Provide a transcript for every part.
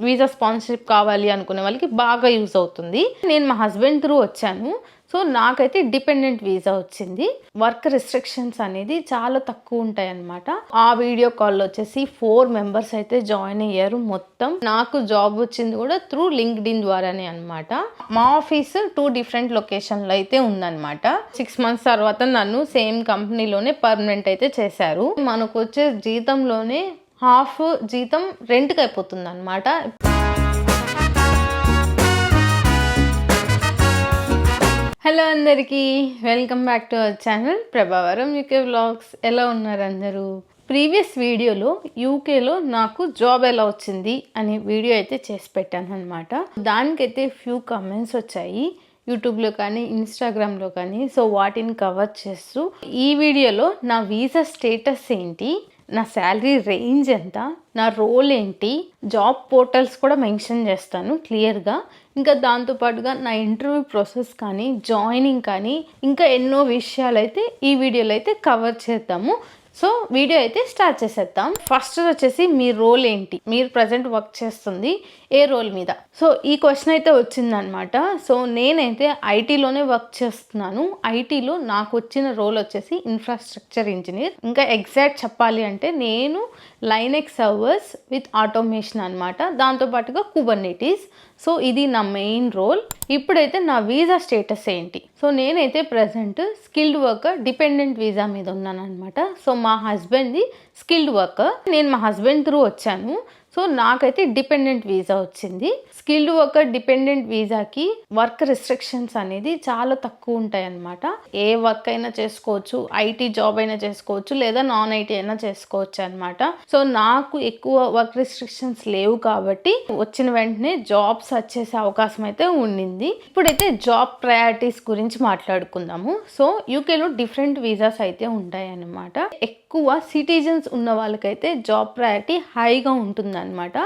Visa sponsorship కావాలి అనుకునే వాళ్ళకి బాగా యూజ్ అవుతుంది. నేను మా హస్బెండ్ త్రూ వచ్చాను. సో నాకైతే డిపెండెంట్ వీసా వచ్చింది. వర్క్ రెస్ట్రిక్షన్స్ అనేది చాలా తక్కువ ఉంటాయి అన్నమాట. ఆ వీడియో కాల్లో వచ్చేసి 4 మెంబర్స్ అయితే జాయిన్ అయ్యారు. మొత్తం నాకు జాబ్ వచ్చింది కూడా త్రూ లింక్డ్ఇన్ ద్వారానే అనమాట. మా ఆఫీస్ 2 డిఫరెంట్ లొకేషన్లో అయితే ఉందన్నమాట. 6 మంత్స్ తర్వాత నన్ను సేమ్ కంపెనీలోనే పర్మనెంట్ అయితే చేశారు. మనకు వచ్చే జీతంలోనే హాఫ్ జీతం రెంట్కి అయిపోతుంది అనమాట. హలో అందరికీ, welcome back to our channel ప్రభావరం యూకే వ్లాగ్స్. ఎలా ఉన్నారు అందరూ? ప్రీవియస్ వీడియోలో యూకేలో నాకు జాబ్ ఎలా వచ్చింది అనే వీడియో అయితే చేసి పెట్టాను అనమాట. దానికైతే ఫ్యూ కామెంట్స్ వచ్చాయి యూట్యూబ్లో కానీ ఇన్స్టాగ్రామ్లో కానీ. సో వాటిని కవర్ చేస్తూ ఈ వీడియోలో నా వీసా స్టేటస్ ఏంటి, నా శాలరీ రేంజ్ ఎంత, నా రోల్ ఏంటి, జాబ్ పోర్టల్స్ కూడా మెన్షన్ చేస్తాను క్లియర్గా. ఇంకా దాంతోపాటుగా నా ఇంటర్వ్యూ ప్రాసెస్ కానీ జాయినింగ్ కానీ ఇంకా ఎన్నో విషయాలు అయితే ఈ వీడియోలో అయితే కవర్ చేద్దాము. సో వీడియో అయితే స్టార్ట్ చేసేద్దాం. ఫస్ట్ వచ్చేసి మీ రోల్ ఏంటి, మీరు ప్రజెంట్ వర్క్ చేస్తుంది ఏ రోల్ మీద. సో ఈ క్వశ్చన్ అయితే వచ్చిందనమాట. సో నేనైతే ఐటీలోనే వర్క్ చేస్తున్నాను. ఐటీలో నాకు వచ్చిన రోల్ వచ్చేసి ఇన్ఫ్రాస్ట్రక్చర్ ఇంజనీర్. ఇంకా ఎగ్జాక్ట్ చెప్పాలి అంటే నేను లైనెక్స్ సర్వర్స్ విత్ ఆటోమేషన్ అనమాట, దాంతోపాటుగా కుబర్నెటీస్. సో ఇది నా మెయిన్ రోల్. ఇప్పుడైతే నా వీసా స్టేటస్ ఏంటి. సో నేనైతే present skilled worker dependent visa మీద ఉన్నాను అనమాట. సో మా హస్బెండ్ది స్కిల్డ్ వర్కర్, నేను మా హస్బెండ్ త్రూ వచ్చాను. సో నాకైతే డిపెండెంట్ వీసా వచ్చింది. స్కిల్డ్ వర్కర్ డిపెండెంట్ వీసాకి వర్క్ రెస్ట్రిక్షన్స్ అనేది చాలా తక్కువ ఉంటాయి అన్నమాట. ఏ వర్క్ అయినా చేసుకోవచ్చు, ఐటీ జాబ్ అయినా చేసుకోవచ్చు, లేదా నాన్ ఐటీ అయినా చేసుకోవచ్చు అనమాట. సో నాకు ఎక్కువ వర్క్ రెస్ట్రిక్షన్స్ లేవు కాబట్టి వచ్చిన వెంటనే జాబ్ సర్చ్ చేసే అవకాశం అయితే ఉండింది. ఇప్పుడైతే జాబ్ ప్రయారిటీస్ గురించి మాట్లాడుకుందాము. సో యూకేలో డిఫరెంట్ వీసాస్ అయితే ఉంటాయి అన్నమాట. ఎక్కువ సిటిజన్స్ ఉన్న వాళ్ళకైతే జాబ్ ప్రయారిటీ హైగా ఉంటుంది అనమాట.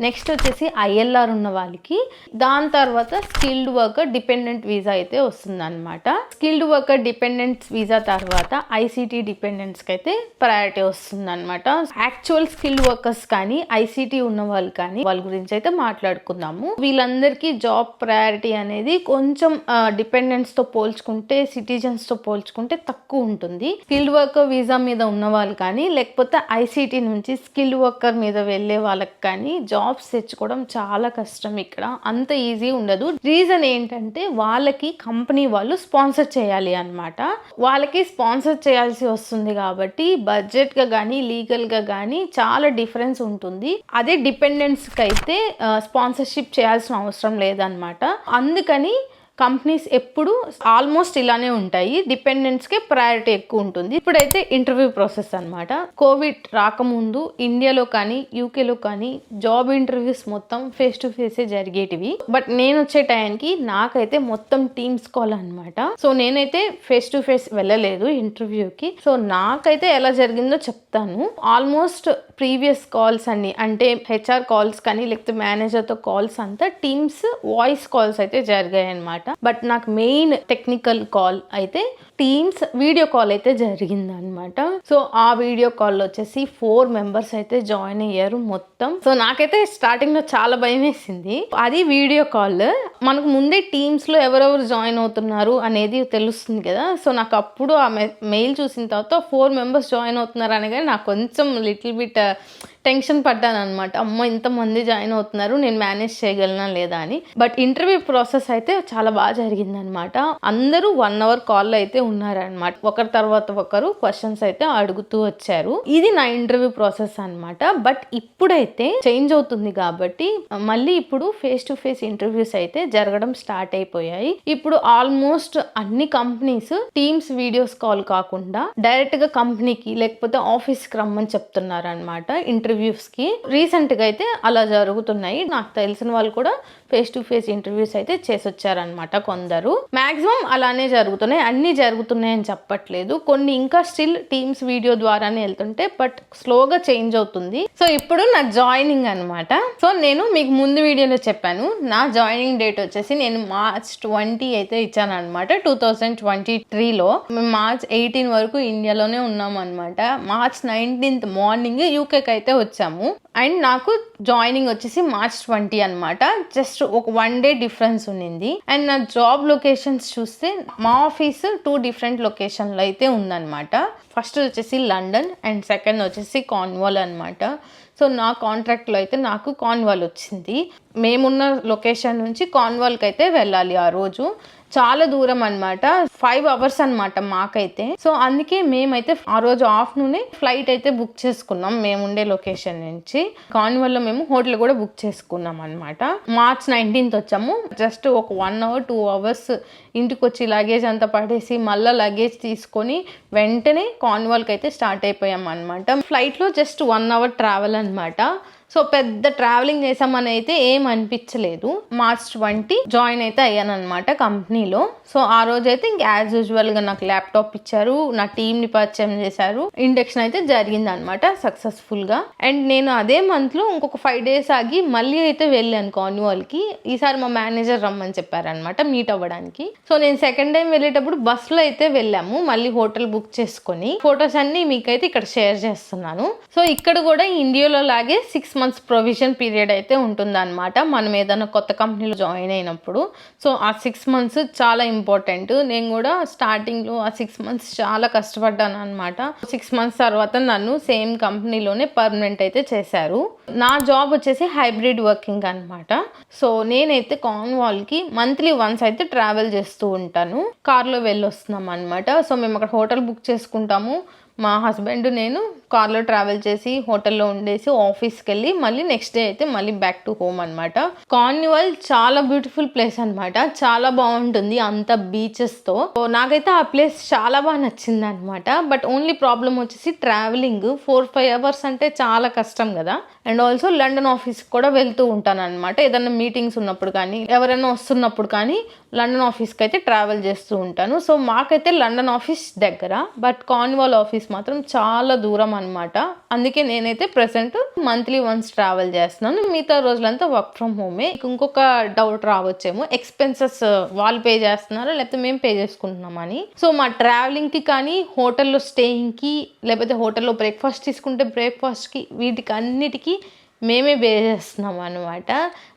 నెక్స్ట్ వచ్చేసి ఐఎల్ఆర్ ఉన్న వాళ్ళకి, దాని తర్వాత స్కిల్డ్ వర్కర్ డిపెండెంట్ వీసా అయితే వస్తుంది అనమాట. స్కిల్డ్ వర్కర్ డిపెండెంట్ వీసా తర్వాత ఐసీటీ డిపెండెంట్స్కి అయితే ప్రయారిటీ వస్తుంది అనమాట. యాక్చువల్ స్కిల్డ్ వర్కర్స్ కానీ ఐసీటీ ఉన్న వాళ్ళు కానీ వాళ్ళ గురించి అయితే మాట్లాడుకుందాము. వీళ్ళందరికీ జాబ్ ప్రయారిటీ అనేది కొంచెం డిపెండెంట్స్తో పోల్చుకుంటే, సిటిజన్స్తో పోల్చుకుంటే తక్కువ ఉంటుంది. స్కిల్డ్ వర్కర్ వీసా మీద ఉన్న వాళ్ళు కానీ, లేకపోతే ఐసీటీ నుంచి స్కిల్డ్ వర్కర్ మీద వెళ్ళే వాళ్ళకి కానీ జాబ్స్ తెచ్చుకోవడం చాలా కష్టం. ఇక్కడ అంత ఈజీ ఉండదు. రీజన్ ఏంటంటే వాళ్ళకి కంపెనీ వాళ్ళు స్పాన్సర్ చేయాలి అన్నమాట. వాళ్ళకి స్పాన్సర్ చేయాల్సి వస్తుంది కాబట్టి బడ్జెట్గా కానీ లీగల్గా కానీ చాలా డిఫరెన్స్ ఉంటుంది. అదే డిపెండెంట్స్కి అయితే స్పాన్సర్షిప్ చేయాల్సిన అవసరం లేదన్నమాట. అందుకని కంపెనీస్ ఎప్పుడు ఆల్మోస్ట్ ఇలానే ఉంటాయి, డిపెండెంట్స్కే ప్రయారిటీ ఎక్కువ ఉంటుంది. ఇప్పుడైతే ఇంటర్వ్యూ ప్రాసెస్ అనమాట. కోవిడ్ రాకముందు ఇండియాలో కానీ యూకేలో కానీ జాబ్ ఇంటర్వ్యూస్ మొత్తం ఫేస్ టు ఫేసే జరిగేటివి. బట్ నేను వచ్చే టైంకి నాకైతే మొత్తం టీమ్స్ కాల్ అనమాట. సో నేనైతే ఫేస్ టు ఫేస్ వెళ్ళలేదు ఇంటర్వ్యూకి. సో నాకైతే ఎలా జరిగిందో చెప్తాను. ఆల్మోస్ట్ ప్రీవియస్ కాల్స్ అన్ని, అంటే హెచ్ఆర్ కాల్స్ కానీ లేకపోతే మేనేజర్తో కాల్స్ అంతా టీమ్స్ వాయిస్ కాల్స్ అయితే జరిగాయి అనమాట. బట్ నాకు మెయిన్ టెక్నికల్ కాల్ అయితే టీమ్స్ వీడియో కాల్ అయితే జరిగింది అనమాట. సో ఆ వీడియో కాల్ వచ్చేసి 4 మెంబర్స్ అయితే జాయిన్ అయ్యారు మొత్తం. సో నాకైతే స్టార్టింగ్ లో చాలా భయం వేసింది. అది వీడియో కాల్, మనకు ముందే టీమ్స్ లో ఎవరెవరు జాయిన్ అవుతున్నారు అనేది తెలుస్తుంది కదా. సో నాకు అప్పుడు ఆ మెయిల్ చూసిన తర్వాత 4 మెంబర్స్ జాయిన్ అవుతున్నారు అనగానే నాకు కొంచెం లిటిల్ బిట్ టెన్షన్ పడ్డాను అనమాట. అమ్మో ఇంతమంది జాయిన్ అవుతున్నారు, నేను మేనేజ్ చేయగలనా లేదా అని. బట్ ఇంటర్వ్యూ ప్రాసెస్ అయితే చాలా బాగా జరిగింది అనమాట. అందరూ 1 అవర్ కాల్ అయితే ఉన్నారనమాట. ఒకరి తర్వాత ఒకరు క్వశ్చన్స్ అయితే అడుగుతూ వచ్చారు. ఇది నా ఇంటర్వ్యూ ప్రాసెస్ అనమాట. బట్ ఇప్పుడైతే చేంజ్ అవుతుంది కాబట్టి మళ్ళీ ఇప్పుడు ఫేస్ టు ఫేస్ ఇంటర్వ్యూస్ అయితే జరగడం స్టార్ట్ అయిపోయాయి. ఇప్పుడు ఆల్మోస్ట్ అన్ని కంపెనీస్ టీమ్స్ వీడియోస్ కాల్ కాకుండా డైరెక్ట్ గా కంపెనీకి లేకపోతే ఆఫీస్ కి రమ్మని చెప్తున్నారు అనమాట ఇంటర్వ్యూస్ కి. రీసెంట్ గా అయితే అలా జరుగుతున్నాయి. నాకు తెలిసిన వాళ్ళు కూడా ఫేస్ టు ఫేస్ ఇంటర్వ్యూస్ అయితే చేసి వచ్చారనమాట కొందరు. మాక్సిమం అలానే జరుగుతున్నాయి, అన్ని జరుగుతున్నాయి అని చెప్పట్లేదు. కొన్ని ఇంకా స్టిల్ టీమ్స్ వీడియో ద్వారానే వెళ్తుంటే, బట్ స్లోగా చేంజ్ అవుతుంది. సో ఇప్పుడు నా జాయినింగ్ అనమాట. సో నేను మీకు ముందు వీడియోలో చెప్పాను, నా జాయినింగ్ డేట్ వచ్చేసి నేను మార్చ్ 20 అయితే ఇచ్చాను అనమాట 2023లో. మేము మార్చ్ 18 వరకు ఇండియాలోనే ఉన్నాం అనమాట. మార్చ్ 19th మార్నింగ్ యూకేకి అయితే వచ్చాము. అండ్ నాకు జాయినింగ్ వచ్చేసి March 20 అనమాట. జస్ట్ ఒక 1 డే డిఫరెన్స్ ఉన్నింది. అండ్ నా జాబ్ లొకేషన్స్ చూస్తే మా ఆఫీస్ 2 డిఫరెంట్ లొకేషన్లో అయితే ఉందన్నమాట. ఫస్ట్ వచ్చేసి లండన్ అండ్ సెకండ్ వచ్చేసి కార్న్వాల్ అనమాట. సో నా కాంట్రాక్ట్లో అయితే నాకు కార్న్వాల్ వచ్చింది. మేమున్న లొకేషన్ నుంచి కార్న్వాల్కి అయితే వెళ్ళాలి. ఆ రోజు చాలా దూరం అనమాట, 5 hours అనమాట మాకైతే. సో అందుకే మేమైతే ఆ రోజు ఆఫ్టర్నూనే ఫ్లైట్ అయితే బుక్ చేసుకున్నాం మేము ఉండే లొకేషన్ నుంచి. కార్న్వాల్లో మేము హోటల్ కూడా బుక్ చేసుకున్నాం అనమాట. March 19th వచ్చాము. జస్ట్ ఒక 1 hour 2 hours ఇంటికి వచ్చి లగేజ్ అంతా పడేసి మళ్ళీ లగేజ్ తీసుకొని వెంటనే కార్న్వాల్కి అయితే స్టార్ట్ అయిపోయాం అనమాట. ఫ్లైట్లో జస్ట్ 1 hour ట్రావెల్ అనమాట. సో పెద్ద ట్రావెలింగ్ చేసామని అయితే ఏం అనిపించలేదు. March 20 జాయిన్ అయితే అయ్యాను అనమాట కంపెనీలో. సో ఆ రోజు అయితే ఇంక యాజ్ యూజువల్గా నాకు ల్యాప్టాప్ ఇచ్చారు, నా టీమ్ని పరిచయం చేశారు, ఇండక్షన్ అయితే జరిగింది అనమాట సక్సెస్ఫుల్గా. అండ్ నేను అదే మంత్లో ఇంకొక 5 days ఆగి మళ్ళీ అయితే వెళ్ళాను కార్న్వాల్కి. ఈసారి మా మేనేజర్ రమ్మని చెప్పారనమాట మీట్ అవ్వడానికి. సో నేను సెకండ్ టైం వెళ్ళేటప్పుడు బస్సులో అయితే వెళ్ళాము, మళ్ళీ హోటల్ బుక్ చేసుకొని. ఫొటోస్ అన్ని మీకైతే ఇక్కడ షేర్ చేస్తున్నాను. సో ఇక్కడ కూడా ఇండియాలో లాగే 6 months ప్రొవిజన్ పీరియడ్ అయితే ఉంటుందన్నమాట మనం ఏదైనా కొత్త కంపెనీలో జాయిన్ అయినప్పుడు. సో ఆ 6 months చాలా ఇంపార్టెంట్. నేను కూడా స్టార్టింగ్లో ఆ 6 months చాలా కష్టపడ్డాను అనమాట. 6 months తర్వాత నన్ను సేమ్ కంపెనీలోనే పర్మనెంట్ అయితే చేశారు. నా జాబ్ వచ్చేసి హైబ్రిడ్ వర్కింగ్ అనమాట. సో నేనైతే కార్న్వాల్కి మంత్లీ వన్స్ అయితే ట్రావెల్ చేస్తూ ఉంటాను. కార్లో వెళ్ళొస్తున్నాం అనమాట. సో మేము అక్కడ హోటల్ బుక్ చేసుకుంటాము. మా హస్బెండ్ నేను కార్లో ట్రావెల్ చేసి హోటల్లో ఉండేసి ఆఫీస్కి వెళ్ళి మళ్ళీ నెక్స్ట్ డే అయితే మళ్ళీ బ్యాక్ టు హోమ్ అనమాట. కార్నివాల్ చాలా బ్యూటిఫుల్ ప్లేస్ అనమాట. చాలా బాగుంటుంది అంత బీచెస్తో. నాకైతే ఆ ప్లేస్ చాలా బాగా నచ్చింది అనమాట. బట్ ఓన్లీ ప్రాబ్లం వచ్చేసి ట్రావెలింగ్ 4-5 hours అంటే చాలా కష్టం కదా. అండ్ ఆల్సో లండన్ ఆఫీస్కి కూడా వెళ్తూ ఉంటాను అనమాట. ఏదైనా మీటింగ్స్ ఉన్నప్పుడు కానీ ఎవరైనా వస్తున్నప్పుడు కానీ లండన్ ఆఫీస్కి అయితే ట్రావెల్ చేస్తూ ఉంటాను. సో మాకైతే లండన్ ఆఫీస్ దగ్గర, బట్ కార్న్వాల్ ఆఫీస్ మాత్రం చాలా దూరం అనమాట. అందుకే నేనైతే ప్రెసెంట్ మంత్లీ వన్స్ ట్రావెల్ చేస్తున్నాను. మిగతా రోజులంతా వర్క్ ఫ్రమ్ హోమే. ఇంకొక డౌట్ రావచ్చేమో, ఎక్స్పెన్సెస్ వాళ్ళు పే చేస్తున్నారా లేకపోతే మేము పే చేసుకుంటున్నామని. సో మా ట్రావెలింగ్కి కానీ హోటల్లో స్టేయింగ్కి లేకపోతే హోటల్లో బ్రేక్ఫాస్ట్ తీసుకుంటే బ్రేక్ఫాస్ట్కి వీటికి అన్నిటికీ మేమే పే చేస్తున్నాం అనమాట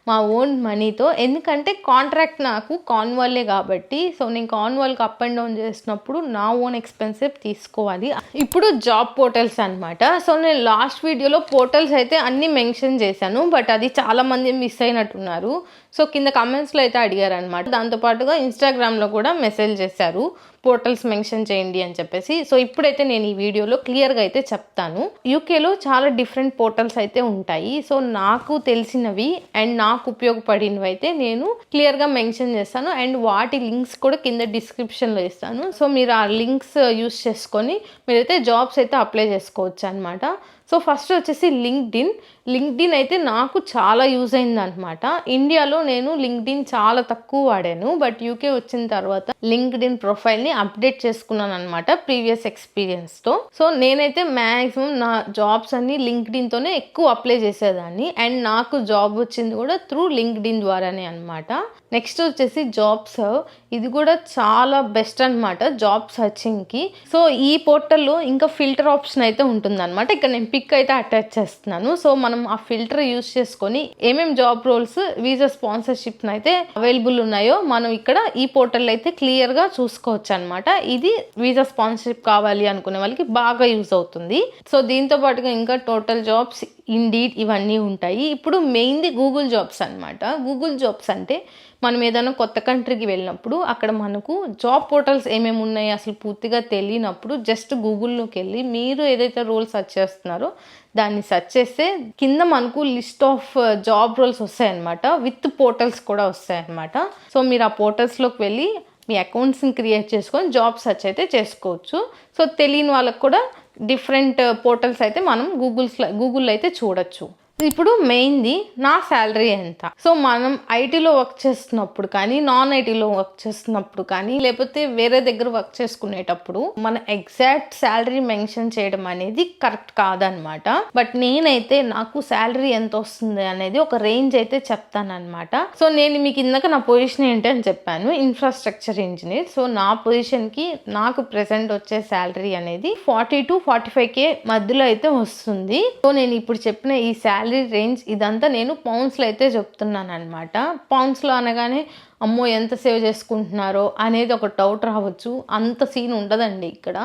మా ఓన్ మనీతో. ఎందుకంటే కాంట్రాక్ట్ నాకు కార్న్వాలే కాబట్టి. సో నేను కార్న్వాల్కి అప్ అండ్ డౌన్ చేసినప్పుడు నా ఓన్ ఎక్స్పెన్సే తీసుకోవాలి. ఇప్పుడు జాబ్ పోర్టల్స్ అనమాట. సో నేను లాస్ట్ వీడియోలో పోర్టల్స్ అయితే అన్నీ మెన్షన్ చేశాను, బట్ అది చాలామంది మిస్ అయినట్టున్నారు. సో కింద కమెంట్స్లో అయితే అడిగారు అనమాట. దాంతోపాటుగా ఇన్స్టాగ్రామ్లో కూడా మెసేజ్ చేశారు పోర్టల్స్ మెన్షన్ చేయండి అని చెప్పేసి. సో ఇప్పుడైతే నేను ఈ వీడియోలో క్లియర్గా అయితే చెప్తాను. యూకేలో చాలా డిఫరెంట్ పోర్టల్స్ అయితే ఉంటాయి. సో నాకు తెలిసినవి అండ్ నాకు ఉపయోగపడినవి అయితే నేను క్లియర్గా మెన్షన్ చేస్తాను. అండ్ వాటి లింక్స్ కూడా కింద డిస్క్రిప్షన్లో ఇస్తాను. సో మీరు ఆ లింక్స్ యూస్ చేసుకొని మీరైతే జాబ్స్ అయితే అప్లై చేసుకోవచ్చు అనమాట. సో ఫస్ట్ వచ్చేసి లింక్డ్ఇన్ అయితే నాకు చాలా యూజ్ అయింది అనమాట. ఇండియాలో నేను లింక్డ్ఇన్ చాలా తక్కువ వాడాను, బట్ యూకే వచ్చిన తర్వాత లింక్డ్ఇన్ ప్రొఫైల్ని అప్డేట్ చేసుకున్నాను అనమాట ప్రీవియస్ ఎక్స్పీరియన్స్తో. సో నేనైతే మ్యాక్సిమం నా జాబ్స్ అన్ని లింక్డ్ఇన్తోనే ఎక్కువ అప్లై చేసేదాన్ని. అండ్ నాకు జాబ్ వచ్చింది కూడా త్రూ లింక్డ్ఇన్ ద్వారానే అనమాట. నెక్స్ట్ వచ్చేసి జాబ్ సర్వ్. ఇది కూడా చాలా బెస్ట్ అనమాట జాబ్ సర్చింగ్కి. సో ఈ పోర్టల్లో ఇంకా ఫిల్టర్ ఆప్షన్ అయితే ఉంటుందన్నమాట. ఇక్కడ నేను పిక్ అయితే అటాచ్ చేస్తున్నాను. సో మనం ఆ ఫిల్టర్ యూజ్ చేసుకొని ఏమేమి జాబ్ రోల్స్ వీసా స్పాన్సర్షిప్ అయితే అవైలబుల్ ఉన్నాయో మనం ఇక్కడ ఈ పోర్టల్ అయితే క్లియర్గా చూసుకోవచ్చు అనమాట. ఇది వీసా స్పాన్సర్షిప్ కావాలి అనుకునే వాళ్ళకి బాగా యూజ్ అవుతుంది. సో దీంతో పాటుగా ఇంకా టోటల్ జాబ్స్, ఇండీడ్ ఇవన్నీ ఉంటాయి. ఇప్పుడు మెయిన్ది గూగుల్ జాబ్స్ అనమాట. గూగుల్ జాబ్స్ అంటే మనం ఏదైనా కొత్త కంట్రీకి వెళ్ళినప్పుడు అక్కడ మనకు జాబ్ పోర్టల్స్ ఏమేమి ఉన్నాయి అసలు పూర్తిగా తెలియనప్పుడు జస్ట్ గూగుల్లోకి వెళ్ళి మీరు ఏదైతే రోల్ సెర్చ్ చేస్తున్నారో దాన్ని సెర్చ్ చేస్తే కింద మనకు లిస్ట్ ఆఫ్ జాబ్ రోల్స్ వస్తాయన్నమాట. విత్ పోర్టల్స్ కూడా వస్తాయన్నమాట. సో మీరు ఆ పోర్టల్స్లోకి వెళ్ళి మీ అకౌంట్స్ని క్రియేట్ చేసుకొని జాబ్ సెర్చ్ అయితే చేసుకోవచ్చు. సో తెలియని వాళ్ళకు కూడా డిఫరెంట్ పోర్టల్స్ అయితే మనం గూగుల్లో అయితే చూడొచ్చు. ఇప్పుడు మెయిన్ది నా శాలరీ ఎంత. సో మనం ఐటీలో వర్క్ చేస్తున్నప్పుడు కానీ, నాన్ ఐటీలో వర్క్ చేస్తున్నప్పుడు కానీ, లేకపోతే వేరే దగ్గర వర్క్ చేసుకునేటప్పుడు మన ఎగ్జాక్ట్ శాలరీ మెన్షన్ చేయడం అనేది కరెక్ట్ కాదనమాట. బట్ నేనైతే నాకు శాలరీ ఎంత వస్తుంది అనేది ఒక రేంజ్ అయితే చెప్తానమాట. సో నేను మీకు ఇందాక నా పొజిషన్ ఏంటి అని చెప్పాను, ఇన్ఫ్రాస్ట్రక్చర్ ఇంజనీర్. సో నా పొజిషన్కి నాకు ప్రెసెంట్ వచ్చే శాలరీ అనేది 40 to 45K మధ్యలో అయితే వస్తుంది. సో నేను ఇప్పుడు చెప్పిన ఈ శాలరీ రేంజ్ ఇదంతా నేను పౌండ్స్లో అయితే చెప్తున్నాను అనమాట. పౌండ్స్లో అనగానే అమ్మో ఎంత సేవ్ చేసుకుంటున్నారో అనేది ఒక డౌట్ రావచ్చు. అంత సీన్ ఉండదండి ఇక్కడ.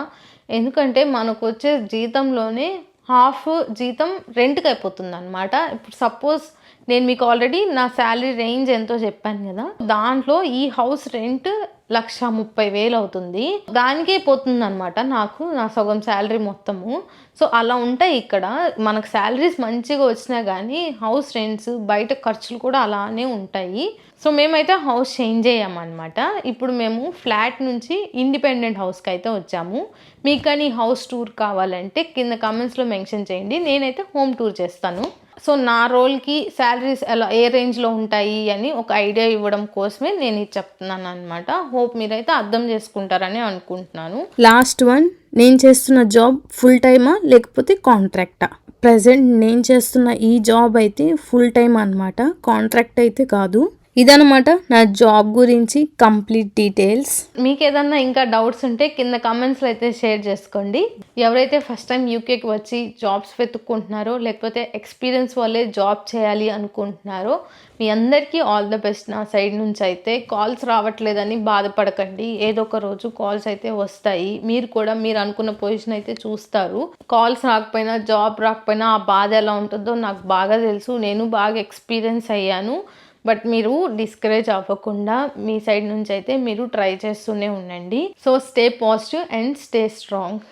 ఎందుకంటే మనకు వచ్చే జీతంలోనే హాఫ్ జీతం రెంట్కి అయిపోతుంది అనమాట. ఇప్పుడు సపోజ్ నేను మీకు ఆల్రెడీ నా శాలరీ రేంజ్ ఎంతో చెప్పాను కదా, దాంట్లో ఈ హౌస్ రెంట్ 1,30,000 అవుతుంది. దానికే పోతుంది అనమాట నాకు నా సగం శాలరీ మొత్తము. సో అలా ఉంటాయి ఇక్కడ. మనకు శాలరీస్ మంచిగా వచ్చినా కానీ హౌస్ రెంట్స్ బయట ఖర్చులు కూడా అలానే ఉంటాయి. సో మేమైతే హౌస్ చేంజ్ అయ్యామన్నమాట. ఇప్పుడు మేము ఫ్లాట్ నుంచి ఇండిపెండెంట్ హౌస్కి అయితే వచ్చాము. మీకు కానీ హౌస్ టూర్ కావాలంటే కింద కామెంట్స్లో మెన్షన్ చేయండి, నేనైతే హోమ్ టూర్ చేస్తాను. సో నా రోల్కి శాలరీస్ ఎలా ఏ రేంజ్లో ఉంటాయి అని ఒక ఐడియా ఇవ్వడం కోసమే నేను ఇది చెప్తున్నాను అనమాట. హోప్ మీరైతే అర్థం చేసుకుంటారని అనుకుంటున్నాను. లాస్ట్ వన్, నేను చేస్తున్న జాబ్ ఫుల్ టైమా లేకపోతే కాంట్రాక్టా? ప్రజెంట్ నేను చేస్తున్న ఈ జాబ్ అయితే ఫుల్ టైమ్ అనమాట, కాంట్రాక్ట్ అయితే కాదు. ఇదనమాట నా జాబ్ గురించి కంప్లీట్ డీటెయిల్స్. మీకు ఏదన్నా ఇంకా డౌట్స్ ఉంటే కింద కామెంట్స్లో అయితే షేర్ చేసుకోండి. ఎవరైతే ఫస్ట్ టైం యూకేకి వచ్చి జాబ్స్ వెతుక్కుంటున్నారో లేకపోతే ఎక్స్పీరియన్స్ వాళ్ళే జాబ్ చేయాలి అనుకుంటున్నారో మీ అందరికీ ఆల్ ద బెస్ట్ నా సైడ్ నుంచి అయితే. కాల్స్ రావట్లేదని బాధపడకండి, ఏదో ఒక రోజు కాల్స్ అయితే వస్తాయి. మీరు కూడా మీరు అనుకున్న పొజిషన్ అయితే చూస్తారు. కాల్స్ రాకపోయినా జాబ్ రాకపోయినా ఆ బాధ ఎలా ఉంటుందో నాకు బాగా తెలుసు, నేను బాగా ఎక్స్పీరియన్స్ అయ్యాను. బట్ మీరు డిస్కరేజ్ అవ్వకుండా మీ సైడ్ నుంచి అయితే మీరు ట్రై చేస్తూనే ఉండండి. So stay positive and stay strong.